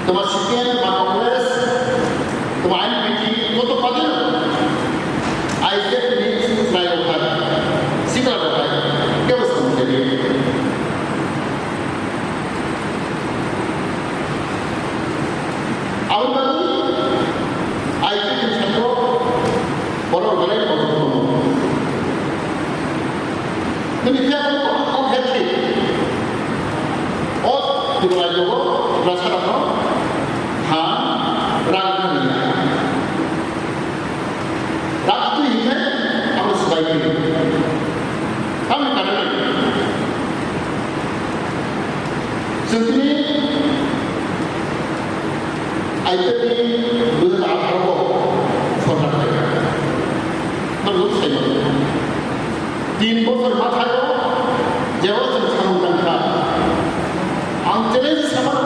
তোমার সিপিএম বা কংগ্রেস তোমার আইনপিটি কত পাবে আইসেট নিজ ফ্লাইওভার সিকার ব্যবস্থা করে আউটবাদী আইপিটি ছাত্র বড় গলায় কতক্ষণ 근데 그냥 꼭 했지. 이거 가지고 라사라노 한 라그니야. 라트도 이제 아무 수가 있는. 다음에 가는 승진이 아이들이 눈을 안 하고 선택해. 넌 어떻게 해? 3 বছর মাথায় যেহেতু সামগ্রিকতা আঞ্চলিক সমাজ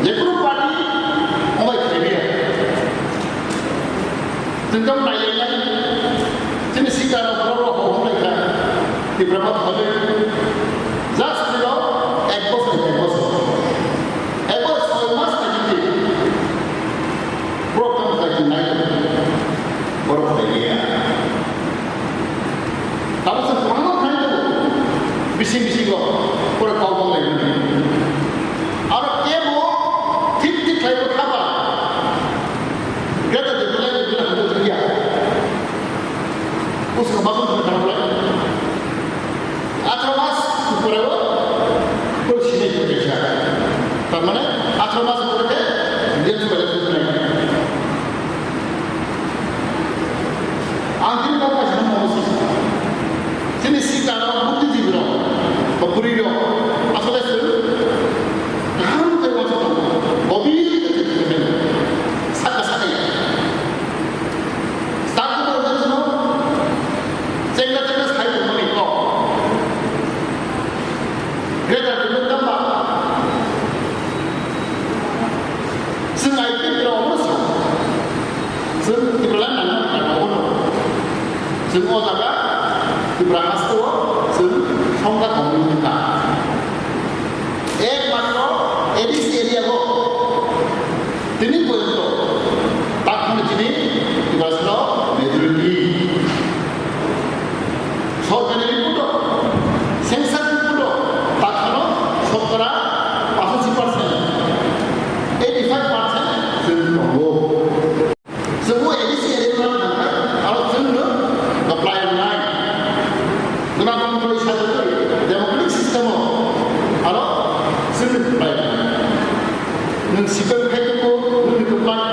যে কোনো পার্টি অনেক হেভি যেমন নাইলেন তিনি শিকার বড় হলেখা তীব্রমত হবে জাস্ট দিল 1 বছর 6 মাস থাকি প্রোগ্রাম থাকি নাই বড় হয়ে গিয়া তারপর কোনো খাই দেবো বেশি করে কম লাগবে আর কেবল ঠিক খাইব খাবার গেলে যেগুলো হতে গিয়া उसको बाजू में खड़ा हुआ 18 मास করেও কোন সিনে গেছে তার মানে 18 মাস করে রিয়েল করে নাই আন্তরিক অবস্থা মনসি তিনি সিকারা বুদ্ধিজীবীরা বা পুরীরা আসলে ধারণতে বছর গভীর সাথে সাথে সাথে জন্য চেঙ্গা সাহিত্য মনে কম 그래서 그런단ซึ่งไอ้ที่เราไม่รู้ซึ่งที่เราหนังแต่เราไม่รู้ซึ่งโอซาก้าที่ประหัสตัวซึ่งช่องกระของมินตาএকমাত্র এডিস এরিয়া গো তিনি পর্যন্ত তাৎক্ষণিক তিনি প্রশ্ন মেজরিটি সরকারি রিপোর্ট সেন্সার রিপোর্ট তাৎক্ষণ শতকরা 85% 85% जोंनो जोंबो एडिस एरिया आरो जोंनो अप्लाइ नाय गणतन्त्र हिसाबै डेमोक्रेटिक सिस्टेमाव आरो जोंनो अप्लाइ नों सिपिएम खायदोखौ नों अप्लाइ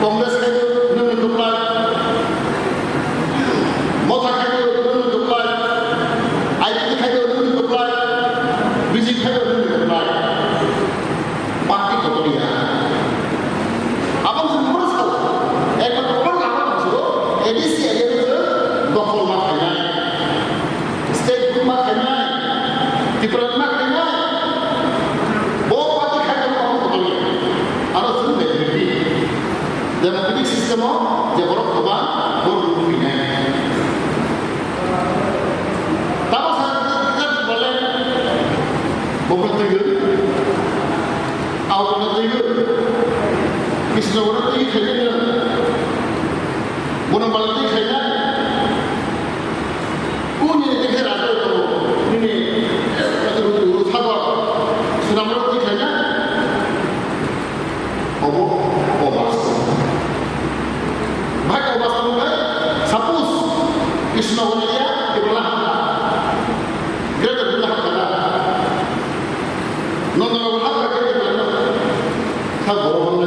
कंग्रेस खायदो नों अप्लाइ मथा खायदो नों अप्लाइ आईपी खायदो नों अप्लाइ बिजि खायदो नों अप्लाइ पार्टी कतरिया abang semua tahu betul apa maksud edisi aja itu dokol makanya state group makanya different makanya bawa parti kaya orang kotanya harus sudah jadi democratic system je borok kaban borok rupiah tahu saya kita boleh bukan tujuh awalnya tujuh Kisah orang tu ikhlas, bukan malah ikhlas. Kuni ni tiga ratus tu, ini macam tu sahaja. Sudah malah ikhlas. Obas. Baik obas tu kan, suppose Krishna orang dia dibelah, dia dibelah kata. Nona orang apa dia dibelah? Tak bohong.